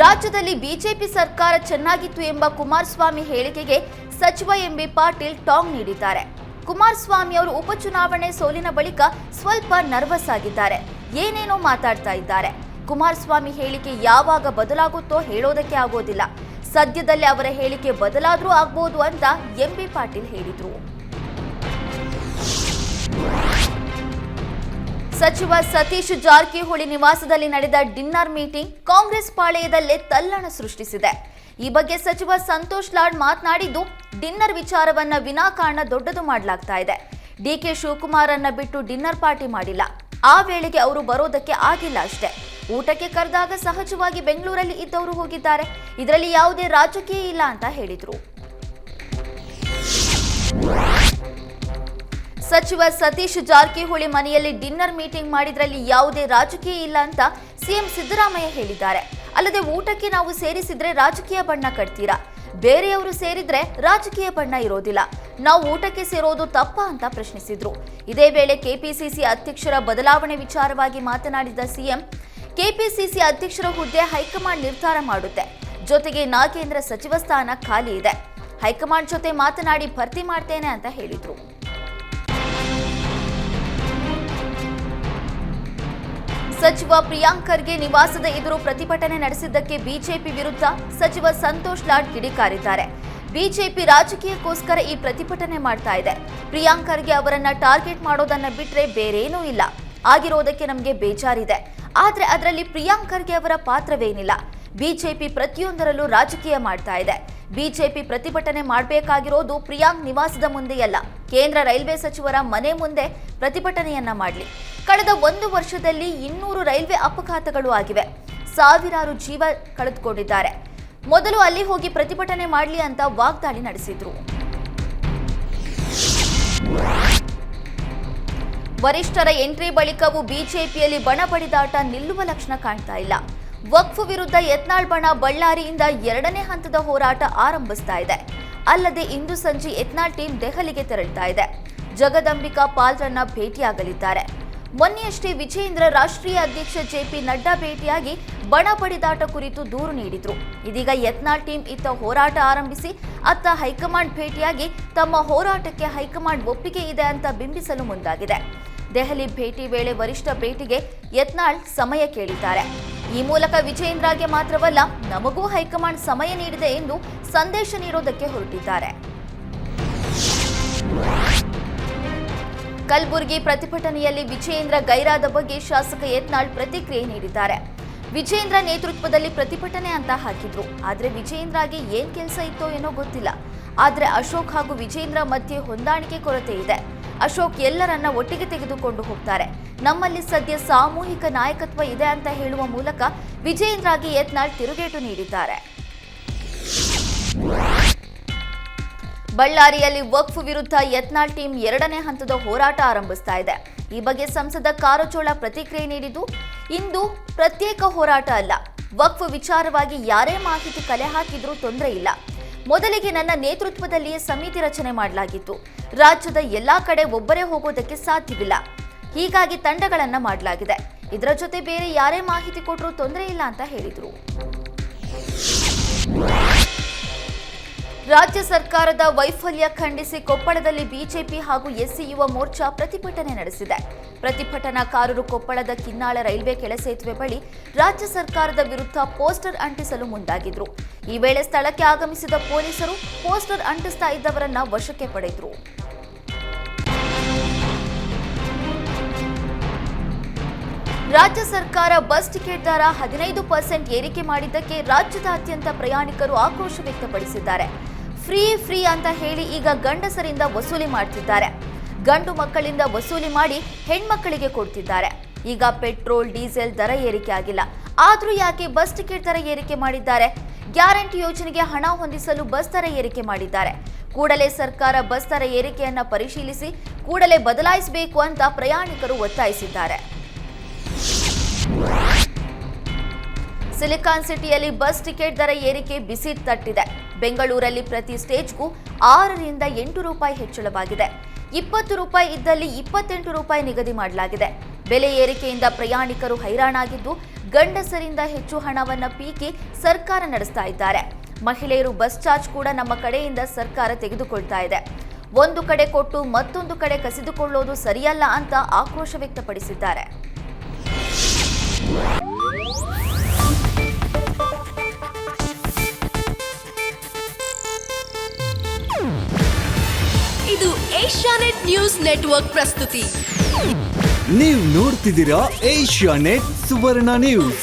ರಾಜ್ಯದಲ್ಲಿ ಬಿಜೆಪಿ ಸರ್ಕಾರ ಚೆನ್ನಾಗಿತ್ತು ಎಂಬ ಕುಮಾರಸ್ವಾಮಿ ಹೇಳಿಕೆಗೆ ಸಚಿವ ಎಂಬಿ ಪಾಟೀಲ್ ಟಾಂಗ್ ನೀಡಿದ್ದಾರೆ. ಕುಮಾರಸ್ವಾಮಿ ಅವರು ಉಪಚುನಾವಣೆ ಸೋಲಿನ ಬಳಿಕ ಸ್ವಲ್ಪ ನರ್ವಸ್ ಆಗಿದ್ದಾರೆ, ಏನೇನೋ ಮಾತಾಡ್ತಾ ಇದ್ದಾರೆ. ಕುಮಾರಸ್ವಾಮಿ ಹೇಳಿಕೆ ಯಾವಾಗ ಬದಲಾಗುತ್ತೋ ಹೇಳೋದಕ್ಕೆ ಆಗೋದಿಲ್ಲ. ಸದ್ಯದಲ್ಲೇ ಅವರ ಹೇಳಿಕೆ ಬದಲಾದ್ರೂ ಆಗ್ಬೋದು ಅಂತ ಎಂಬಿ ಪಾಟೀಲ್ ಹೇಳಿದ್ರು. ಸಚಿವ ಸತೀಶ್ ಜಾರಕಿಹೊಳಿ ನಿವಾಸದಲ್ಲಿ ನಡೆದ ಡಿನ್ನರ್ ಮೀಟಿಂಗ್ ಕಾಂಗ್ರೆಸ್ ಪಾಳೆಯದಲ್ಲೇ ತಲ್ಲಣ ಸೃಷ್ಟಿಸಿದೆ. ಈ ಬಗ್ಗೆ ಸಚಿವ ಸಂತೋಷ್ ಲಾಡ್ ಮಾತನಾಡಿದ್ದು, ಡಿನ್ನರ್ ವಿಚಾರವನ್ನ ವಿನಾಕಾರಣ ದೊಡ್ಡದು ಮಾಡಲಾಗ್ತಾ ಇದೆ. ಡಿಕೆ ಶಿವಕುಮಾರ್ ಅನ್ನ ಬಿಟ್ಟು ಡಿನ್ನರ್ ಪಾರ್ಟಿ ಮಾಡಿಲ್ಲ. ಆ ವೇಳೆಗೆ ಅವರು ಬರೋದಕ್ಕೆ ಆಗಿಲ್ಲ ಅಷ್ಟೇ. ಊಟಕ್ಕೆ ಕರೆದಾಗ ಸಹಜವಾಗಿ ಬೆಂಗಳೂರಲ್ಲಿ ಇದ್ದವರು ಹೋಗಿದ್ದಾರೆ. ಇದರಲ್ಲಿ ಯಾವುದೇ ರಾಜಕೀಯ ಇಲ್ಲ ಅಂತ ಹೇಳಿದ್ರು. ಸಚಿವ ಸತೀಶ್ ಜಾರಕಿಹೊಳಿ ಮನೆಯಲ್ಲಿ ಡಿನ್ನರ್ ಮೀಟಿಂಗ್ ಮಾಡಿದ್ರಲ್ಲಿ ಯಾವುದೇ ರಾಜಕೀಯ ಇಲ್ಲ ಅಂತ ಸಿಎಂ ಸಿದ್ದರಾಮಯ್ಯ ಹೇಳಿದ್ದಾರೆ. ಅಲ್ಲದೆ ಊಟಕ್ಕೆ ನಾವು ಸೇರಿಸಿದ್ರೆ ರಾಜಕೀಯ ಬಣ್ಣ ಕಟ್ತೀರಾ, ಬೇರೆಯವರು ಸೇರಿದ್ರೆ ರಾಜಕೀಯ ಬಣ್ಣ ಇರೋದಿಲ್ಲ, ನಾವು ಊಟಕ್ಕೆ ಸೇರೋದು ತಪ್ಪಾ ಅಂತ ಪ್ರಶ್ನಿಸಿದ್ರು. ಇದೇ ವೇಳೆ ಕೆಪಿಸಿಸಿ ಅಧ್ಯಕ್ಷರ ಬದಲಾವಣೆ ವಿಚಾರವಾಗಿ ಮಾತನಾಡಿದ ಸಿಎಂ, ಕೆಪಿಸಿಸಿ ಅಧ್ಯಕ್ಷರ ಹುದ್ದೆ ಹೈಕಮಾಂಡ್ ನಿರ್ಧಾರ ಮಾಡುತ್ತೆ. ಜೊತೆಗೆ ನಾಗೇಂದ್ರ ಸಚಿವ ಸ್ಥಾನ ಖಾಲಿ ಇದೆ. ಹೈಕಮಾಂಡ್ ಜೊತೆ ಮಾತನಾಡಿ ಭರ್ತಿ ಮಾಡ್ತೇನೆ ಅಂತ ಹೇಳಿದ್ರು. ಸಚಿವ ಪ್ರಿಯಾಂಕ್ ಖರ್ಗೆ ನಿವಾಸದ ಎದುರು ಪ್ರತಿಭಟನೆ ನಡೆಸಿದ್ದಕ್ಕೆ ಬಿಜೆಪಿ ವಿರುದ್ಧ ಸಚಿವ ಸಂತೋಷ್ ಲಾಡ್ ಕಿಡಿಕಾರಿದ್ದಾರೆ. ಬಿಜೆಪಿ ರಾಜಕೀಯಕ್ಕೋಸ್ಕರ ಈ ಪ್ರತಿಭಟನೆ ಮಾಡ್ತಾ ಇದೆ. ಪ್ರಿಯಾಂಕ್ ಖರ್ಗೆ ಅವರನ್ನ ಟಾರ್ಗೆಟ್ ಮಾಡೋದನ್ನ ಬಿಟ್ರೆ ಬೇರೇನೂ ಇಲ್ಲ. ಆಗಿರೋದಕ್ಕೆ ನಮಗೆ ಬೇಜಾರಿದೆ. ಆದ್ರೆ ಅದರಲ್ಲಿ ಪ್ರಿಯಾಂಕ್ ಖರ್ಗೆ ಅವರ ಪಾತ್ರವೇನಿಲ್ಲ. ಬಿಜೆಪಿ ಪ್ರತಿಯೊಂದರಲ್ಲೂ ರಾಜಕೀಯ ಮಾಡ್ತಾ ಇದೆ. ಬಿಜೆಪಿ ಪ್ರತಿಭಟನೆ ಮಾಡಬೇಕಾಗಿರೋದು ಪ್ರಿಯಾಂಕ್ ನಿವಾಸದ ಮುಂದೆಯಲ್ಲ, ಕೇಂದ್ರ ರೈಲ್ವೆ ಸಚಿವರ ಮನೆ ಮುಂದೆ ಪ್ರತಿಭಟನೆಯನ್ನ ಮಾಡಲಿ. ಕಳೆದ 1 ವರ್ಷದಲ್ಲಿ 200 ರೈಲ್ವೆ ಅಪಘಾತಗಳು ಆಗಿವೆ. ಸಾವಿರಾರು ಜೀವ ಕಳೆದುಕೊಂಡಿದ್ದಾರೆ. ಮೊದಲು ಅಲ್ಲಿ ಹೋಗಿ ಪ್ರತಿಭಟನೆ ಮಾಡಲಿ ಅಂತ ವಾಗ್ದಾಳಿ ನಡೆಸಿದ್ರು. ವರಿಷ್ಠರ ಎಂಟ್ರಿ ಬಳಿಕವೂ ಬಿಜೆಪಿಯಲ್ಲಿ ಬಣ ಬಡಿದಾಟ ನಿಲ್ಲುವ ಲಕ್ಷಣ ಕಾಣ್ತಾ ಇಲ್ಲ. ವಕ್ಫ್ ವಿರುದ್ಧ ಯತ್ನಾಳ್ ಬಣ ಬಳ್ಳಾರಿಯಿಂದ 2ನೇ ಹಂತದ ಹೋರಾಟ ಆರಂಭಿಸ್ತಾ ಇದೆ. ಅಲ್ಲದೆ ಇಂದು ಸಂಜೆ ಯತ್ನಾಳ್ ಟೀಮ್ ದೆಹಲಿಗೆ ತೆರಳುತ್ತಾ ಇದೆ. ಜಗದಂಬಿಕಾ ಪಾಲ್ರನ್ನ ಭೇಟಿಯಾಗಲಿದ್ದಾರೆ. ಮೊನ್ನೆಯಷ್ಟೇ ವಿಜೇಂದ್ರ ರಾಷ್ಟ್ರೀಯ ಅಧ್ಯಕ್ಷ ಜೆಪಿ ನಡ್ಡಾ ಭೇಟಿಯಾಗಿ ಬಣ ಬಡಿದಾಟ ಕುರಿತು ದೂರು ನೀಡಿದ್ರು. ಇದೀಗ ಯತ್ನಾಳ್ ಟೀಮ್ ಇತ್ತ ಹೋರಾಟ ಆರಂಭಿಸಿ ಅತ್ತ ಹೈಕಮಾಂಡ್ ಭೇಟಿಯಾಗಿ ತಮ್ಮ ಹೋರಾಟಕ್ಕೆ ಹೈಕಮಾಂಡ್ ಒಪ್ಪಿಗೆ ಇದೆ ಅಂತ ಬಿಂಬಿಸಲು ಮುಂದಾಗಿದೆ. ದೆಹಲಿ ಭೇಟಿ ವೇಳೆ ವರಿಷ್ಠ ಭೇಟಿಗೆ ಯತ್ನಾಳ್ ಸಮಯ ಕೇಳಿದ್ದಾರೆ. ಈ ಮೂಲಕ ವಿಜೇಂದ್ರಗೆ ಮಾತ್ರವಲ್ಲ, ನಮಗೂ ಹೈಕಮಾಂಡ್ ಸಮಯ ನೀಡಿದೆ ಎಂದು ಸಂದೇಶ ನೀಡೋದಕ್ಕೆ ಹೊರಟಿದ್ದಾರೆ. ಕಲಬುರಗಿ ಪ್ರತಿಭಟನೆಯಲ್ಲಿ ವಿಜೇಂದ್ರ ಗೈರಾದ ಬಗ್ಗೆ ಶಾಸಕ ಯತ್ನಾಳ್ ಪ್ರತಿಕ್ರಿಯೆ ನೀಡಿದ್ದಾರೆ. ವಿಜೇಂದ್ರ ನೇತೃತ್ವದಲ್ಲಿ ಪ್ರತಿಭಟನೆ ಅಂತ ಹಾಕಿದ್ರು. ಆದ್ರೆ ವಿಜೇಂದ್ರಗೆ ಏನ್ ಕೆಲಸ ಇತ್ತೋ ಏನೋ ಗೊತ್ತಿಲ್ಲ. ಆದ್ರೆ ಅಶೋಕ್ ಹಾಗೂ ವಿಜೇಂದ್ರ ಮಧ್ಯೆ ಹೊಂದಾಣಿಕೆ ಕೊರತೆ ಇದೆ. ಅಶೋಕ್ ಎಲ್ಲರನ್ನ ಒಟ್ಟಿಗೆ ತೆಗೆದುಕೊಂಡು ಹೋಗ್ತಾರೆ. ನಮ್ಮಲ್ಲಿ ಸದ್ಯ ಸಾಮೂಹಿಕ ನಾಯಕತ್ವ ಇದೆ ಅಂತ ಹೇಳುವ ಮೂಲಕ ವಿಜೇಂದ್ರಗೆ ಯತ್ನಾಳ್ ತಿರುಗೇಟು ನೀಡಿದ್ದಾರೆ. ಬಳ್ಳಾರಿಯಲ್ಲಿ ವಕ್ಫ್ ವಿರುದ್ಧ ಯತ್ನಾಳ್ ಟೀಮ್ 2ನೇ ಹಂತದ ಹೋರಾಟ ಆರಂಭಿಸ್ತಾ ಇದೆ. ಈ ಬಗ್ಗೆ ಸಂಸದ ಕಾರಜೋಳ ಪ್ರತಿಕ್ರಿಯೆ ನೀಡಿದ್ದು, ಇಂದು ಪ್ರತ್ಯೇಕ ಹೋರಾಟ ಅಲ್ಲ, ವಕ್ಫ್ ವಿಚಾರವಾಗಿ ಯಾರೇ ಮಾಹಿತಿ ಕಲೆ ಹಾಕಿದ್ರೂ ತೊಂದರೆ ಇಲ್ಲ. ಮೊದಲಿಗೆ ನನ್ನ ನೇತೃತ್ವದಲ್ಲಿಯೇ ಸಮಿತಿ ರಚನೆ ಮಾಡಲಾಗಿತ್ತು. ರಾಜ್ಯದ ಎಲ್ಲಾ ಕಡೆ ಒಬ್ಬರೇ ಹೋಗೋದಕ್ಕೆ ಸಾಧ್ಯವಿಲ್ಲ. ಹೀಗಾಗಿ ತಂಡಗಳನ್ನ ಮಾಡಲಾಗಿದೆ. ಇದರ ಜೊತೆ ಬೇರೆ ಯಾರೇ ಮಾಹಿತಿ ಕೊಟ್ಟರೂ ತೊಂದರೆ ಇಲ್ಲ ಅಂತ ಹೇಳಿದರು. ರಾಜ್ಯ ಸರ್ಕಾರದ ವೈಫಲ್ಯ ಖಂಡಿಸಿ ಕೊಪ್ಪಳದಲ್ಲಿ ಬಿಜೆಪಿ ಹಾಗೂ ಎಸ್ಸಿ ಯುವ ಮೋರ್ಚಾ ಪ್ರತಿಭಟನೆ ನಡೆಸಿದೆ. ಪ್ರತಿಭಟನಾಕಾರರು ಕೊಪ್ಪಳದ ಕಿನ್ನಾಳ ರೈಲ್ವೆ ಕೆಳಸೇತುವೆ ಬಳಿ ರಾಜ್ಯ ಸರ್ಕಾರದ ವಿರುದ್ಧ ಪೋಸ್ಟರ್ ಅಂಟಿಸಲು ಮುಂದಾಗಿದ್ರು. ಈ ವೇಳೆ ಸ್ಥಳಕ್ಕೆ ಆಗಮಿಸಿದ ಪೊಲೀಸರು ಪೋಸ್ಟರ್ ಅಂಟಿಸ್ತಾ ಇದ್ದವರನ್ನ ವಶಕ್ಕೆ ಪಡೆದರು. ರಾಜ್ಯ ಸರ್ಕಾರ ಬಸ್ ಟಿಕೆಟ್ ದರ 15% ಏರಿಕೆ ಮಾಡಿದ್ದಕ್ಕೆ ರಾಜ್ಯದಾದ್ಯಂತ ಪ್ರಯಾಣಿಕರು ಆಕ್ರೋಶ ವ್ಯಕ್ತಪಡಿಸಿದ್ದಾರೆ. ಫ್ರೀ ಅಂತ ಹೇಳಿ ಈಗ ಗಂಡಸರಿಂದ ವಸೂಲಿ ಮಾಡ್ತಿದ್ದಾರೆ. ಗಂಡು ಮಕ್ಕಳಿಂದ ವಸೂಲಿ ಮಾಡಿ ಹೆಣ್ಮಕ್ಕಳಿಗೆ ಕೊಡ್ತಿದ್ದಾರೆ. ಈಗ ಪೆಟ್ರೋಲ್ ಡೀಸೆಲ್ ದರ ಏರಿಕೆ ಆಗಿಲ್ಲ, ಆದ್ರೂ ಯಾಕೆ ಬಸ್ ಟಿಕೆಟ್ ದರ ಏರಿಕೆ ಮಾಡಿದ್ದಾರೆ? ಗ್ಯಾರಂಟಿ ಯೋಜನೆಗೆ ಹಣ ಹೊಂದಿಸಲು ಬಸ್ ದರ ಏರಿಕೆ ಮಾಡಿದ್ದಾರೆ. ಕೂಡಲೇ ಸರ್ಕಾರ ಬಸ್ ದರ ಏರಿಕೆಯನ್ನ ಪರಿಶೀಲಿಸಿ ಕೂಡಲೇ ಬದಲಾಯಿಸಬೇಕು ಅಂತ ಪ್ರಯಾಣಿಕರು ಒತ್ತಾಯಿಸಿದ್ದಾರೆ. ಸಿಲಿಕಾನ್ ಸಿಟಿಯಲ್ಲಿ ಬಸ್ ಟಿಕೆಟ್ ದರ ಏರಿಕೆ ಬಿಸಿ ತಟ್ಟಿದೆ. ಬೆಂಗಳೂರಲ್ಲಿ ಪ್ರತಿ ಸ್ಟೇಜ್ಗೂ 6 ರಿಂದ 8 ರೂಪಾಯಿ ಹೆಚ್ಚಳವಾಗಿದೆ. 20 ರೂಪಾಯಿ ಇದ್ದಲ್ಲಿ 28 ರೂಪಾಯಿ ನಿಗದಿ ಮಾಡಲಾಗಿದೆ. ಬೆಲೆ ಏರಿಕೆಯಿಂದ ಪ್ರಯಾಣಿಕರು ಹೈರಾಣಾಗಿದ್ದು, ಗಂಡಸರಿಂದ ಹೆಚ್ಚು ಹಣವನ್ನ ಪೀಕಿ ಸರ್ಕಾರ ನಡೆಸ್ತಾ ಇದ್ದಾರೆ. ಮಹಿಳೆಯರು ಬಸ್ ಚಾರ್ಜ್ ಕೂಡ ನಮ್ಮ ಕಡೆಯಿಂದ ಸರ್ಕಾರ ತೆಗೆದುಕೊಳ್ತಾ ಇದೆ. ಒಂದು ಕಡೆ ಕೊಟ್ಟು ಮತ್ತೊಂದು ಕಡೆ ಕಸಿದುಕೊಳ್ಳೋದು ಸರಿಯಲ್ಲ ಅಂತ ಆಕ್ರೋಶ ವ್ಯಕ್ತಪಡಿಸಿದ್ದಾರೆ. ಇದು ಏಷ್ಯಾನೆಟ್ ನ್ಯೂಸ್ ನೆಟ್ವರ್ಕ್ ಪ್ರಸ್ತುತಿ. ನೀವು ನೋಡ್ತಿದ್ದೀರಾ ಏಷ್ಯಾನೆಟ್ ಸುವರ್ಣ ನ್ಯೂಸ್.